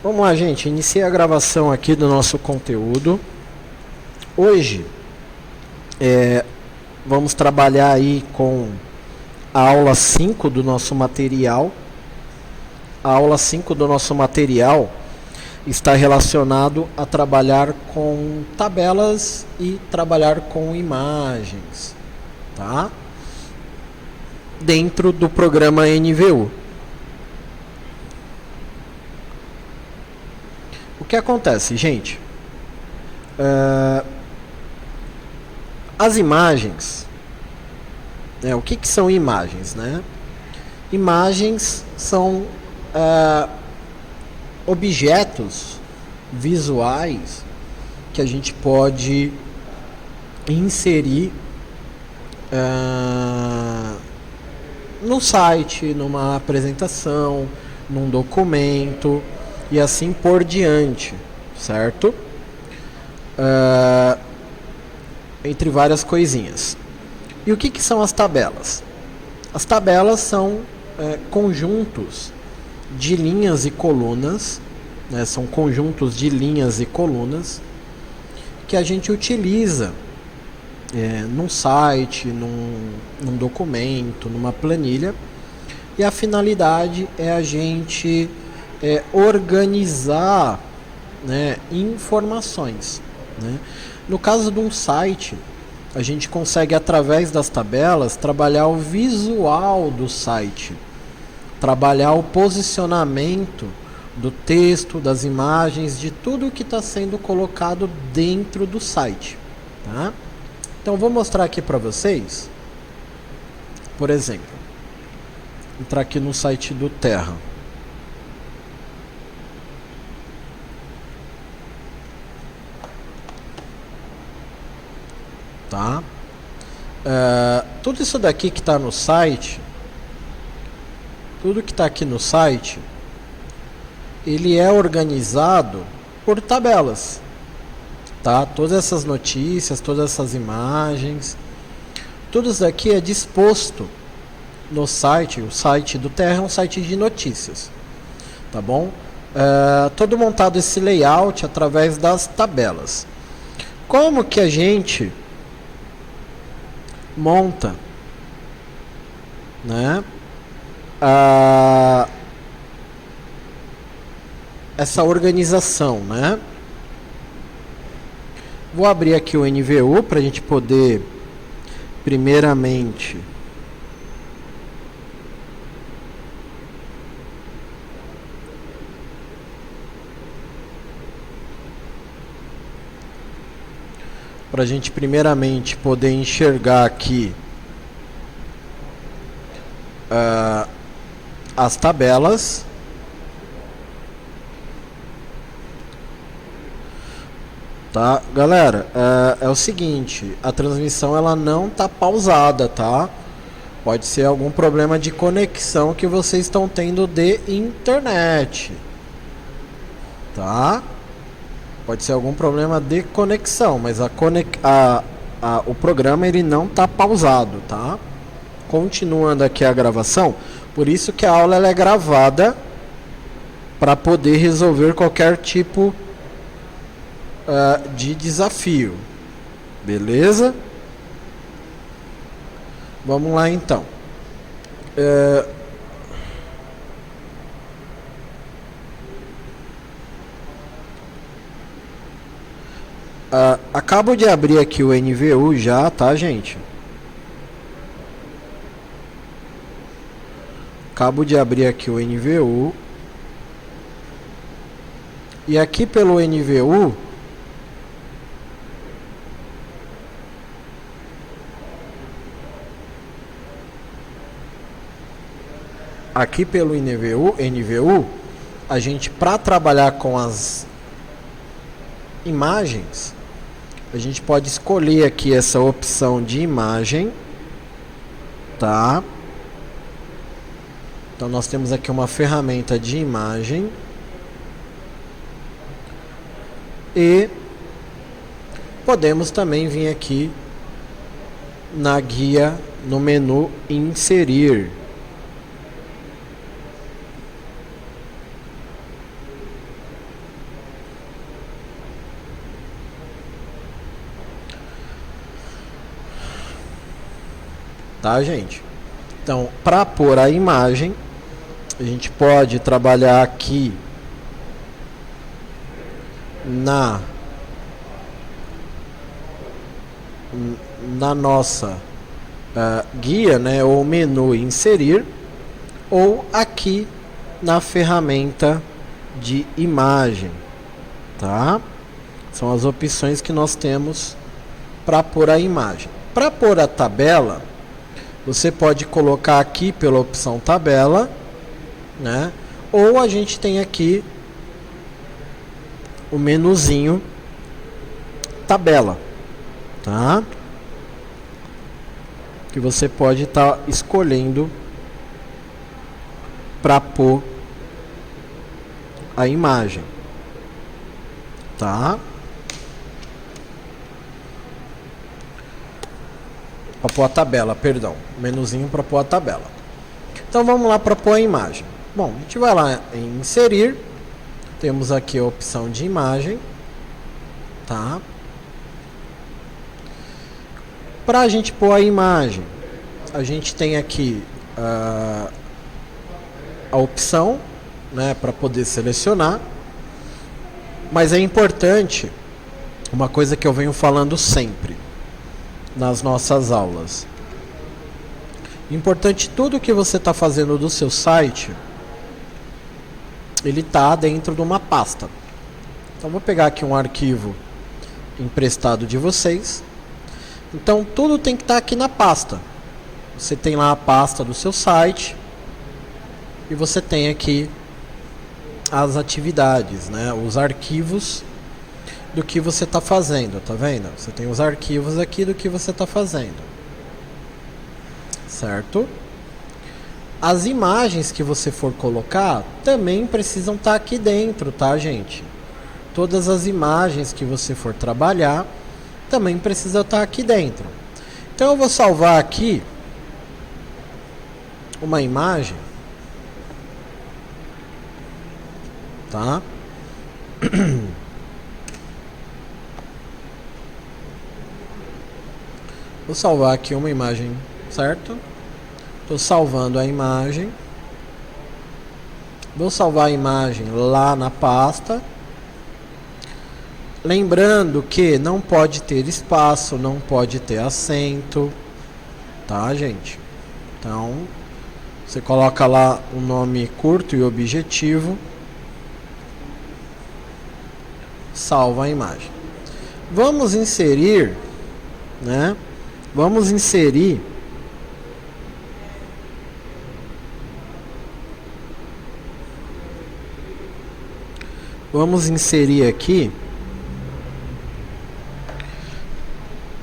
Vamos lá, gente. Iniciei a gravação aqui do nosso conteúdo. Hoje vamos trabalhar aí com a aula 5 do nosso material. A aula 5 do nosso material está relacionado a trabalhar com tabelas e trabalhar com imagens, tá? Dentro do programa NVU. O que acontece, gente? As imagens, o que são imagens, né? Imagens são objetos visuais que a gente pode inserir no site, numa apresentação, num documento e assim por diante, certo? Entre várias coisinhas. E o que são as tabelas? As tabelas são conjuntos de linhas e colunas, né? São conjuntos de linhas e colunas que a gente utiliza num site, num documento, numa planilha, e a finalidade é a gente organizar, né, informações, né? No caso de um site, a gente consegue, através das tabelas, trabalhar o visual do site, trabalhar o posicionamento do texto, das imagens, de tudo que está sendo colocado dentro do site, tá? Então, vou mostrar aqui para vocês, por exemplo, entrar aqui no site do Terra. Tá? Tudo isso daqui que está no site, tudo que está aqui no site, ele é organizado por tabelas, tá? Todas essas notícias, todas essas imagens, tudo isso daqui é disposto no site. O site do Terra é um site de notícias, tá bom? Todo montado esse layout através das tabelas. Como que a gente monta, né, essa organização, né? Vou abrir aqui o NVU para a gente poder, primeiramente, poder enxergar aqui as tabelas. Tá, galera, é o seguinte, a transmissão ela não tá pausada, tá? Pode ser algum problema de conexão que vocês estão tendo de internet, tá? Pode ser algum problema de conexão, mas o programa ele não está pausado, tá? Continuando aqui a gravação, por isso que a aula ela é gravada para poder resolver qualquer tipo de desafio, beleza? Vamos lá então. Acabo de abrir aqui o NVU já, tá, gente? Acabo de abrir aqui o NVU. E aqui pelo NVU, NVU, a gente, para trabalhar com as imagens, a gente pode escolher aqui essa opção de imagem, tá? Então nós temos aqui uma ferramenta de imagem e podemos também vir aqui na guia, no menu inserir. tá, gente? Então, para pôr a imagem, a gente pode trabalhar aqui na nossa guia, né, ou menu inserir, ou aqui na ferramenta de imagem, tá? São as opções que nós temos para pôr a imagem. Para pôr a tabela, você pode colocar aqui pela opção tabela, né? Ou a gente tem aqui o menuzinho tabela, tá? Que você pode estar escolhendo para pôr a imagem, tá? Para pôr a tabela, perdão, menuzinho para pôr a tabela. Então vamos lá para pôr a imagem. Bom, a gente vai lá em inserir, temos aqui a opção de imagem, tá? Para a gente pôr a imagem, a gente tem aqui a opção, né, para poder selecionar, mas é importante, uma coisa que eu venho falando sempre nas nossas aulas, importante, tudo que você está fazendo do seu site, ele está dentro de uma pasta. Então vou pegar aqui um arquivo emprestado de vocês. Então tudo tem que estar aqui na pasta. Você tem lá a pasta do seu site e você tem aqui as atividades, né? Os arquivos do que você está fazendo, tá vendo? Você tem os arquivos aqui do que você está fazendo, certo? As imagens que você for colocar também precisam estar aqui dentro, tá, gente? Todas as imagens que você for trabalhar também precisam estar aqui dentro. Então eu vou salvar aqui uma imagem, tá? Vou salvar aqui uma imagem, certo? Estou salvando a imagem. Vou salvar a imagem lá na pasta. Lembrando que não pode ter espaço, não pode ter acento, tá, gente? Então, você coloca lá um nome curto e objetivo. Salva a imagem. Vamos inserir, né? Vamos inserir aqui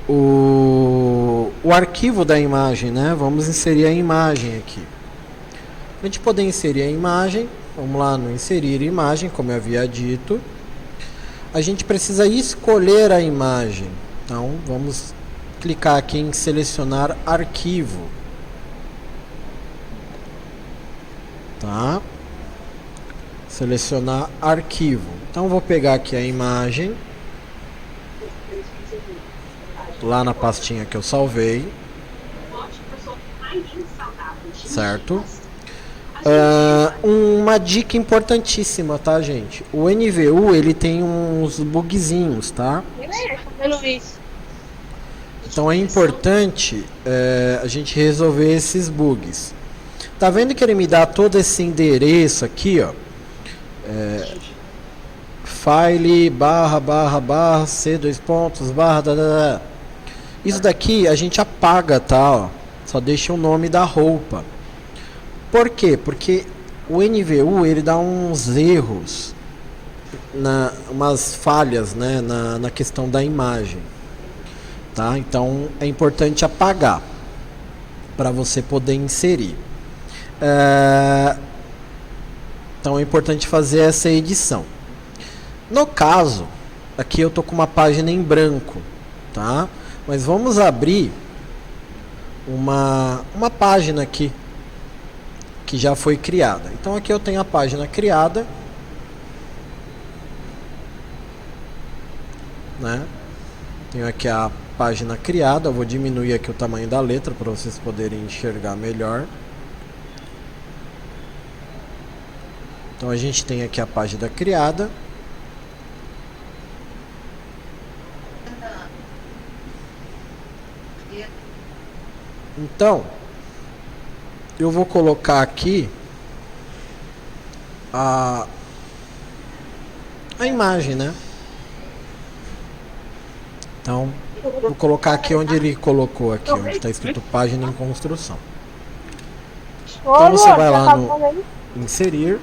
o arquivo da imagem, né? Vamos inserir a imagem aqui. Para a gente poder inserir a imagem, vamos lá no inserir imagem, como eu havia dito. A gente precisa escolher a imagem. Então, vamos clicar aqui em selecionar arquivo. Tá? Selecionar arquivo. Então, vou pegar aqui a imagem. Lá na pastinha que eu salvei. Certo? Uma dica importantíssima, tá, gente? O NVU, ele tem uns bugzinhos, tá? Então é importante a gente resolver esses bugs. Tá vendo que ele me dá todo esse endereço aqui, ó? File // c dois pontos /. Isso daqui a gente apaga, tá? Ó, só deixa o nome da roupa. Por quê? Porque o NVU ele dá uns erros, umas falhas, né, na questão da imagem, tá? Então é importante apagar para você poder inserir. Então é importante fazer essa edição. No caso, aqui eu tô com uma página em branco, tá? Mas vamos abrir uma página aqui que já foi criada. Então aqui eu tenho a página criada, né? Tenho aqui a página criada. Eu vou diminuir aqui o tamanho da letra para vocês poderem enxergar melhor. Então a gente tem aqui a página criada. Então, eu vou colocar aqui a imagem, né? Então, vou colocar aqui onde ele colocou aqui, onde está escrito página em construção. Então você vai lá no inserir.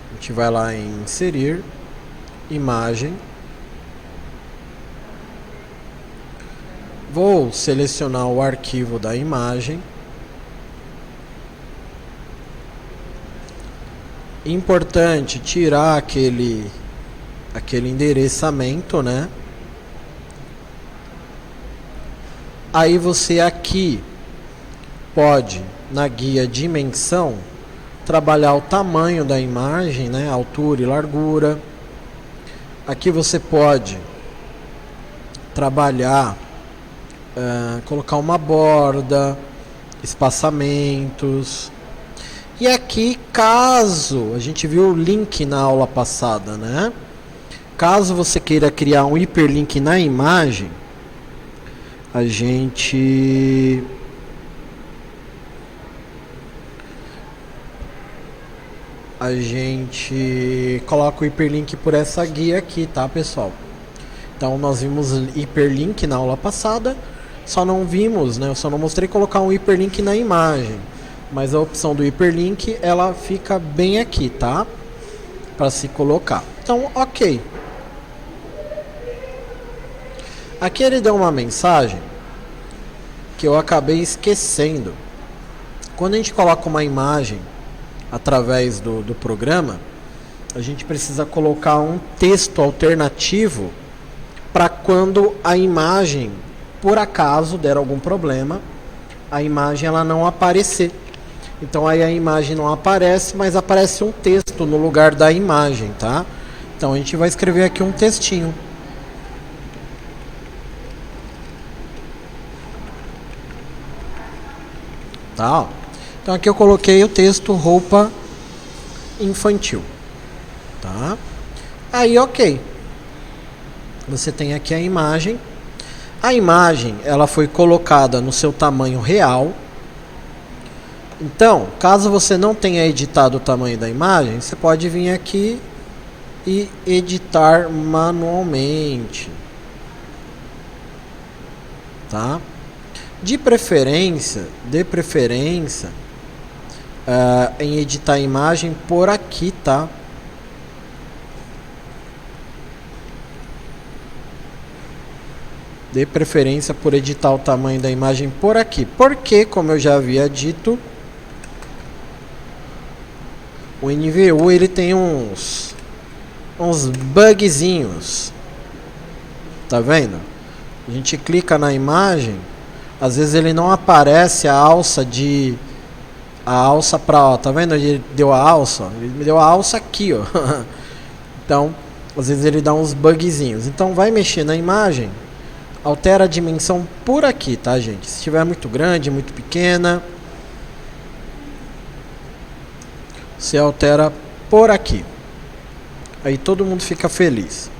A gente vai lá em inserir, imagem. Vou selecionar o arquivo da imagem. Importante tirar aquele endereçamento, né? Aí você aqui pode, na guia dimensão, trabalhar o tamanho da imagem, né? Altura e largura. Aqui você pode trabalhar, colocar uma borda, espaçamentos. E aqui, caso, a gente viu o link na aula passada, né? Caso você queira criar um hiperlink na imagem, a gente coloca o hiperlink por essa guia aqui, tá, pessoal? Então nós vimos hiperlink na aula passada, só não vimos, né? Eu só não mostrei colocar um hiperlink na imagem, mas a opção do hiperlink ela fica bem aqui, tá? Para se colocar. Então, ok. Aqui ele deu uma mensagem que eu acabei esquecendo. Quando a gente coloca uma imagem através do programa, a gente precisa colocar um texto alternativo para quando a imagem, por acaso, der algum problema, a imagem ela não aparecer. Então aí a imagem não aparece, mas aparece um texto no lugar da imagem, tá? Então a gente vai escrever aqui um textinho. Tá? Então aqui eu coloquei o texto roupa infantil. Tá? Aí ok. Você tem aqui a imagem. A imagem ela foi colocada no seu tamanho real. Então, caso você não tenha editado o tamanho da imagem, você pode vir aqui e editar manualmente. Tá? De preferência, em editar a imagem por aqui, tá? De preferência por editar o tamanho da imagem por aqui. Porque, como eu já havia dito, o NVU ele tem uns bugzinhos. Tá vendo? A gente clica na imagem, às vezes ele não aparece a alça para, ó, tá vendo? Ele deu a alça, ele me deu a alça aqui, ó. Então, às vezes ele dá uns bugzinhos. Então, vai mexer na imagem, altera a dimensão por aqui, tá, gente? Se estiver muito grande, muito pequena, você altera por aqui. Aí todo mundo fica feliz.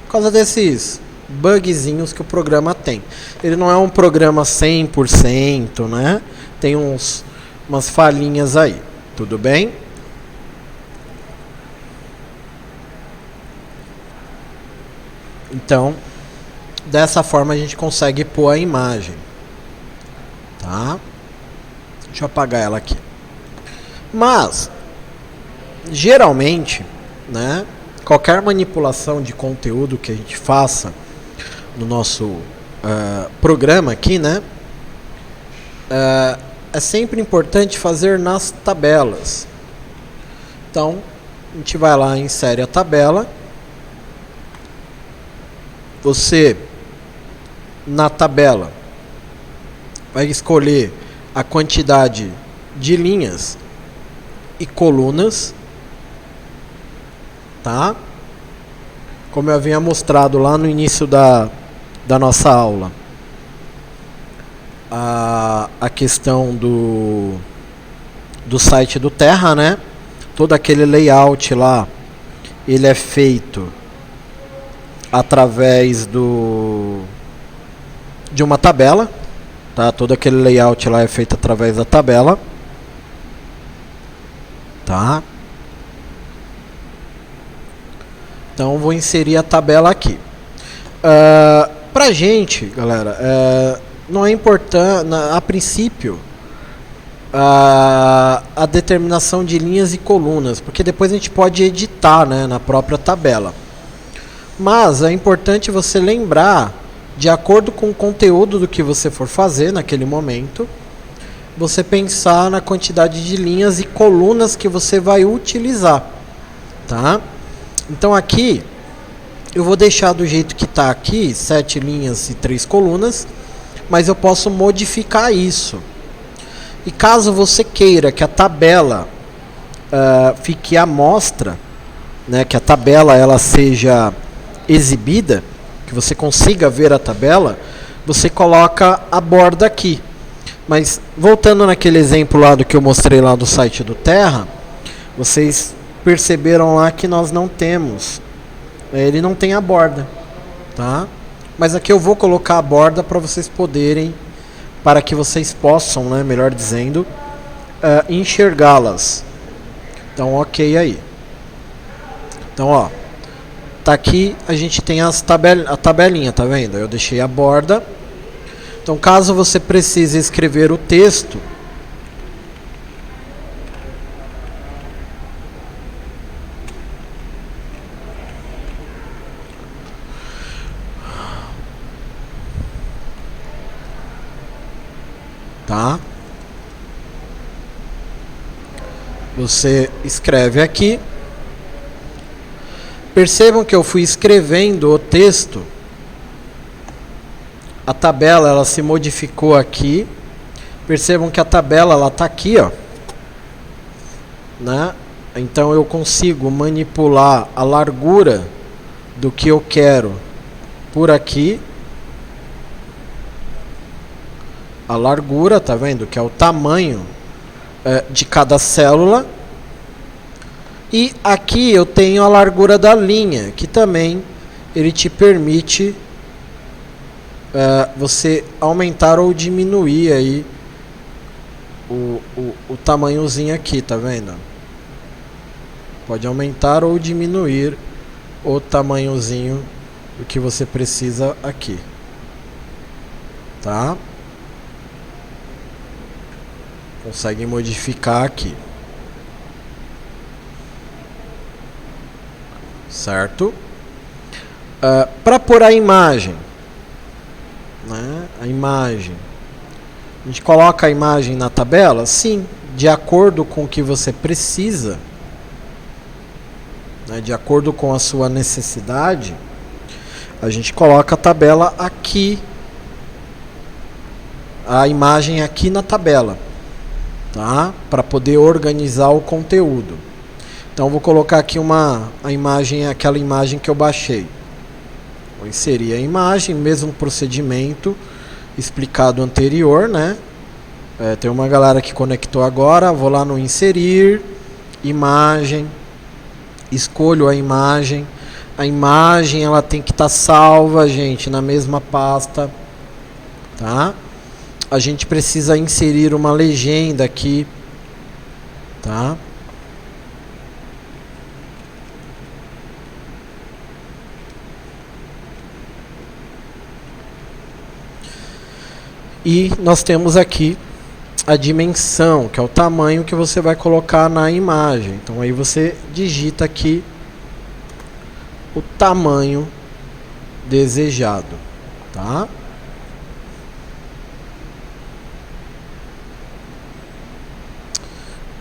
Por causa desses bugzinhos que o programa tem. Ele não é um programa 100%, né? Tem umas falhinhas aí. Tudo bem? Então, dessa forma a gente consegue pôr a imagem. Tá? Deixa eu apagar ela aqui. Mas, geralmente, né, qualquer manipulação de conteúdo que a gente faça no nosso programa aqui, né, é sempre importante fazer nas tabelas. Então, a gente vai lá e insere a tabela. Você, na tabela, vai escolher a quantidade de linhas e colunas, tá? Como eu havia mostrado lá no início da nossa aula, a questão do site do Terra, né? Todo aquele layout lá, ele é feito através de uma tabela, tá? Todo aquele layout lá é feito através da tabela, tá? Então vou inserir a tabela aqui. Pra gente, galera, não é importante, a princípio, a determinação de linhas e colunas, porque depois a gente pode editar, né, na própria tabela. Mas é importante você lembrar, de acordo com o conteúdo do que você for fazer naquele momento, você pensar na quantidade de linhas e colunas que você vai utilizar, tá? Então aqui eu vou deixar do jeito que está aqui, 7 linhas e 3 colunas, mas eu posso modificar isso. E caso você queira que a tabela fique à mostra, né, que a tabela ela seja exibida, que você consiga ver a tabela, você coloca a borda aqui. Mas voltando naquele exemplo lá do que eu mostrei lá do site do Terra, vocês perceberam lá que nós não temos, ele não tem a borda, tá? Mas aqui eu vou colocar a borda para vocês poderem, para que vocês possam, né, melhor dizendo, enxergá-las. Então, ok aí. Então, ó, tá aqui, a gente tem a tabelinha, tá vendo? Eu deixei a borda. Então, caso você precise escrever o texto, tá? Você escreve aqui. Percebam que eu fui escrevendo o texto. A tabela ela se modificou aqui. Percebam que a tabela ela tá aqui, ó, né? Então eu consigo manipular a largura do que eu quero por aqui. A largura, tá vendo? Que é o tamanho de cada célula. E aqui eu tenho a largura da linha, que também ele te permite você aumentar ou diminuir aí o tamanhozinho aqui, tá vendo? Pode aumentar ou diminuir o tamanhozinho do que você precisa aqui, tá? Consegue modificar aqui, certo? Para pôr a imagem, né? A imagem, a gente coloca a imagem na tabela? Sim, de acordo com o que você precisa, né? De acordo com a sua necessidade, a gente coloca a tabela aqui, a imagem aqui na tabela, tá? Para poder organizar o conteúdo. Então vou colocar aqui a imagem, aquela imagem que eu baixei. Vou inserir a imagem, mesmo procedimento explicado anterior, né? Tem uma galera que conectou agora, vou lá no inserir, imagem, escolho a imagem ela tem que estar salva, gente, na mesma pasta, tá? A gente precisa inserir uma legenda aqui, tá? E nós temos aqui a dimensão, que é o tamanho que você vai colocar na imagem. Então aí você digita aqui o tamanho desejado, tá?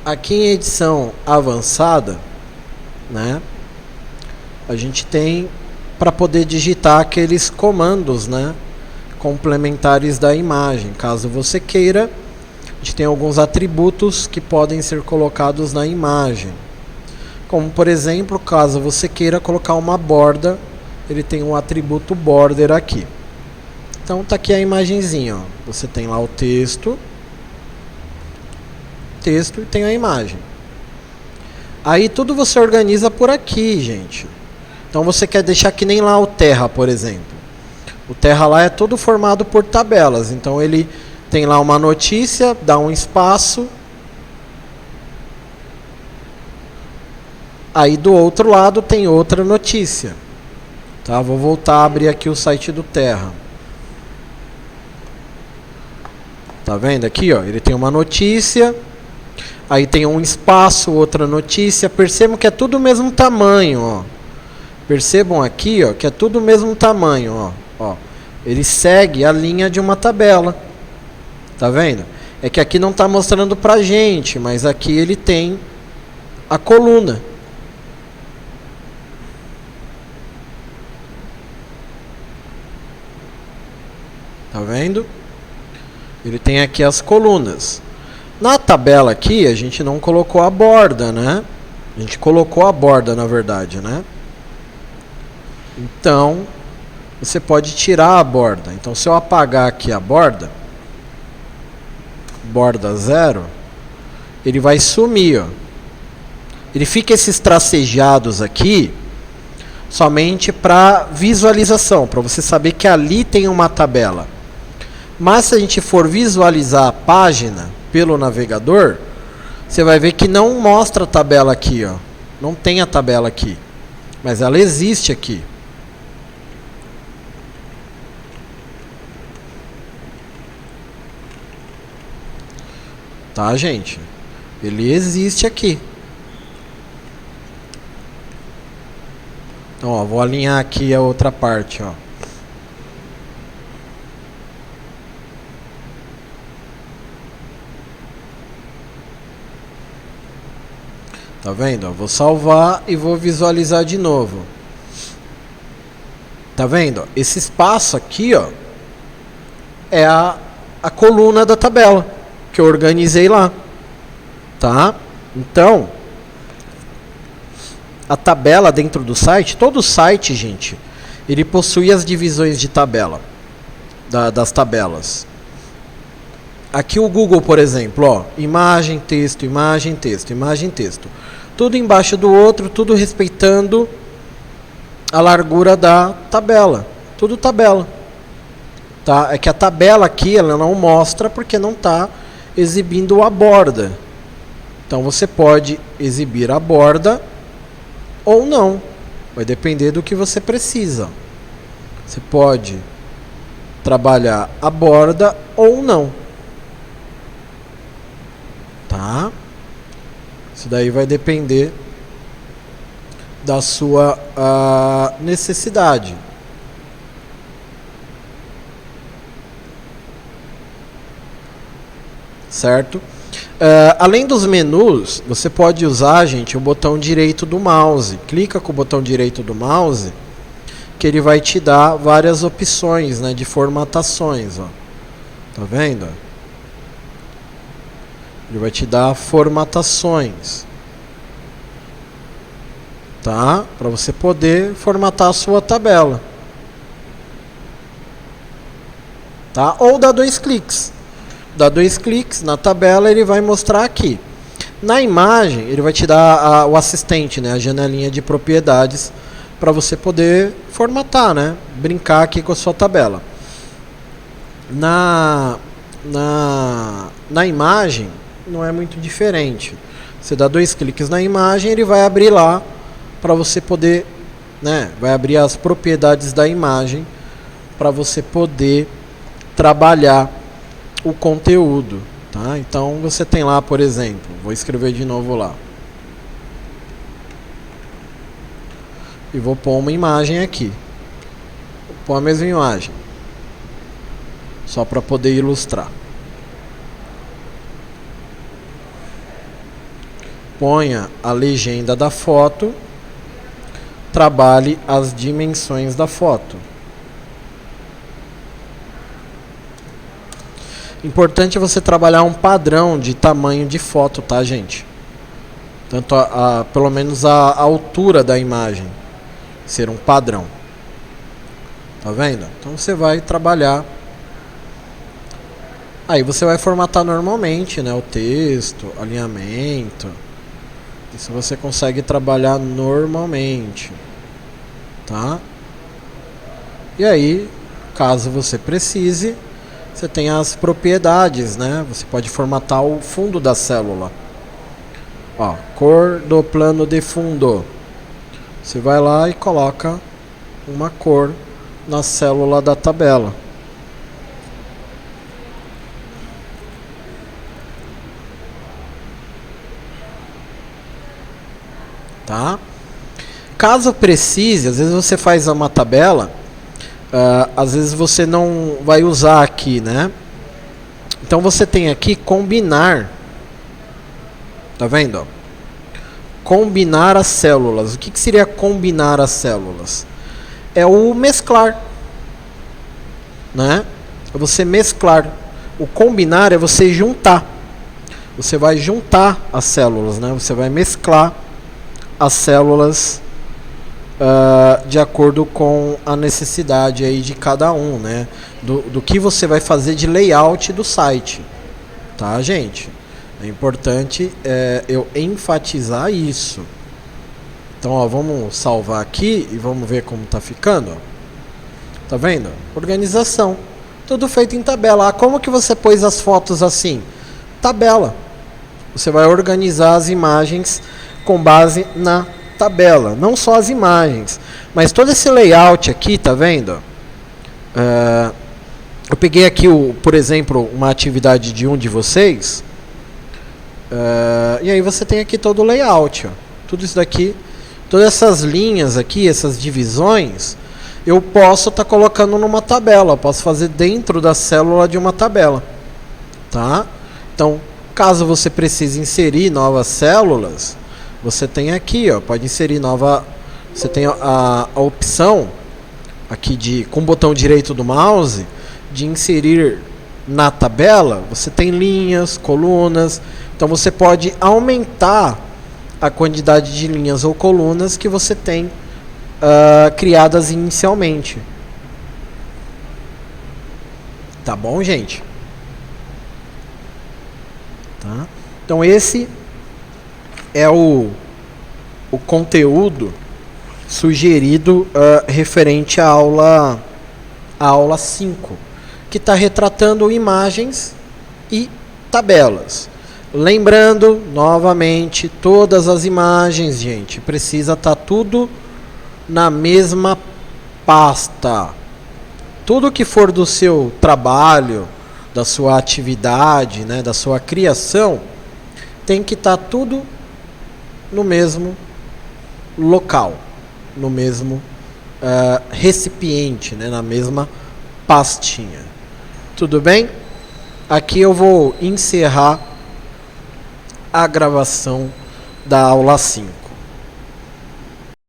Aqui em edição avançada, né, a gente tem para poder digitar aqueles comandos, né, complementares da imagem. Caso você queira, a gente tem alguns atributos que podem ser colocados na imagem. Como, por exemplo, caso você queira colocar uma borda, ele tem um atributo border aqui. Então tá aqui a imagenzinha, ó. Você tem lá o texto e tem a imagem. Aí tudo você organiza por aqui, gente. Então você quer deixar que nem lá o Terra, por exemplo. O Terra lá é todo formado por tabelas. Então ele tem lá uma notícia, dá um espaço. Aí do outro lado tem outra notícia. Tá? Vou voltar a abrir aqui o site do Terra. Tá vendo aqui, ó? Ele tem uma notícia. Aí tem um espaço, outra notícia. Percebam que é tudo o mesmo tamanho, ó. Percebam aqui, ó, que é tudo o mesmo tamanho, ó. Ó. Ele segue a linha de uma tabela. Tá vendo? É que aqui não está mostrando pra gente, mas aqui ele tem a coluna. Tá vendo? Ele tem aqui as colunas. Na tabela aqui, a gente não colocou a borda, né? A gente colocou a borda, na verdade, né? Então, você pode tirar a borda. Então, se eu apagar aqui a borda 0, ele vai sumir, ó. Ele fica esses tracejados aqui somente para visualização, para você saber que ali tem uma tabela. Mas se a gente for visualizar a página pelo navegador, você vai ver que não mostra a tabela aqui, ó. Não tem a tabela aqui, mas ela existe aqui. Tá, gente? Ele existe aqui. Então, ó, vou alinhar aqui a outra parte, ó. Tá vendo? Vou salvar e vou visualizar de novo. Tá vendo? Esse espaço aqui, ó, é a coluna da tabela que eu organizei lá. Tá? Então, a tabela dentro do site, todo site, gente, ele possui as divisões de tabela, das tabelas. Aqui o Google, por exemplo, ó, imagem, texto, imagem, texto, imagem, texto. Tudo embaixo do outro, tudo respeitando a largura da tabela. Tudo tabela. Tá? É que a tabela aqui ela não mostra porque não está exibindo a borda. Então você pode exibir a borda ou não. Vai depender do que você precisa. Você pode trabalhar a borda ou não. Tá? Isso daí vai depender da sua necessidade. Certo? Além dos menus, você pode usar, gente, o botão direito do mouse. Clica com o botão direito do mouse, que ele vai te dar várias opções, né, de formatações. Ó. Tá vendo? Ele vai te dar formatações, tá? Para você poder formatar a sua tabela, tá? Ou dá 2 cliques. Dá 2 cliques na tabela, ele vai mostrar aqui. Na imagem, ele vai te dar o assistente, né? A janelinha de propriedades para você poder formatar, né? Brincar aqui com a sua tabela. Na imagem não é muito diferente. Você dá 2 cliques na imagem, ele vai abrir lá para você poder, né, vai abrir as propriedades da imagem para você poder trabalhar o conteúdo, tá? Então você tem lá, por exemplo, vou escrever de novo lá. E vou pôr uma imagem aqui. Vou pôr a mesma imagem. Só para poder ilustrar. Ponha a legenda da foto, trabalhe as dimensões da foto. Importante é você trabalhar um padrão de tamanho de foto, tá, gente? Tanto pelo menos a altura da imagem ser um padrão. Tá vendo? Então você vai trabalhar. Aí você vai formatar normalmente, né? O texto, alinhamento. Isso você consegue trabalhar normalmente. Tá? E aí, caso você precise, você tem as propriedades, né? Você pode formatar o fundo da célula. Ó, cor do plano de fundo. Você vai lá e coloca uma cor na célula da tabela. Tá? Caso precise, às vezes você faz uma tabela, às vezes você não vai usar aqui, né? Então você tem aqui combinar. Tá vendo? Ó? Combinar as células. O que seria combinar as células? É o mesclar, né? É você mesclar. O combinar é você juntar. Você vai juntar as células, né? Você vai mesclar as células de acordo com a necessidade aí de cada um, né? Do que você vai fazer de layout do site, tá, gente? É importante eu enfatizar isso. Então, ó, vamos salvar aqui e vamos ver como tá ficando. Ó. Tá vendo? Organização. Tudo feito em tabela. Ah, como que você pôs as fotos assim? Tabela. Você vai organizar as imagens com base na tabela. Não só as imagens, mas todo esse layout aqui, tá vendo? Eu peguei aqui, por exemplo, uma atividade de um de vocês. E aí você tem aqui todo o layout. Ó. Tudo isso daqui, todas essas linhas aqui, essas divisões, eu posso estar colocando numa tabela. Eu posso fazer dentro da célula de uma tabela. Tá? Então, caso você precise inserir novas células, você tem aqui, ó, pode inserir nova. Você tem a opção aqui com o botão direito do mouse de inserir na tabela. Você tem linhas, colunas. Então você pode aumentar a quantidade de linhas ou colunas que você tem criadas inicialmente. Tá bom, gente? Tá? Então esse é o conteúdo sugerido referente à aula 5, que está retratando imagens e tabelas. Lembrando, novamente, todas as imagens, gente, precisa estar tudo na mesma pasta. Tudo que for do seu trabalho, da sua atividade, né, da sua criação, tem que estar tudo no mesmo local, no mesmo recipiente, né, na mesma pastinha. Tudo bem? Aqui eu vou encerrar a gravação da aula 5.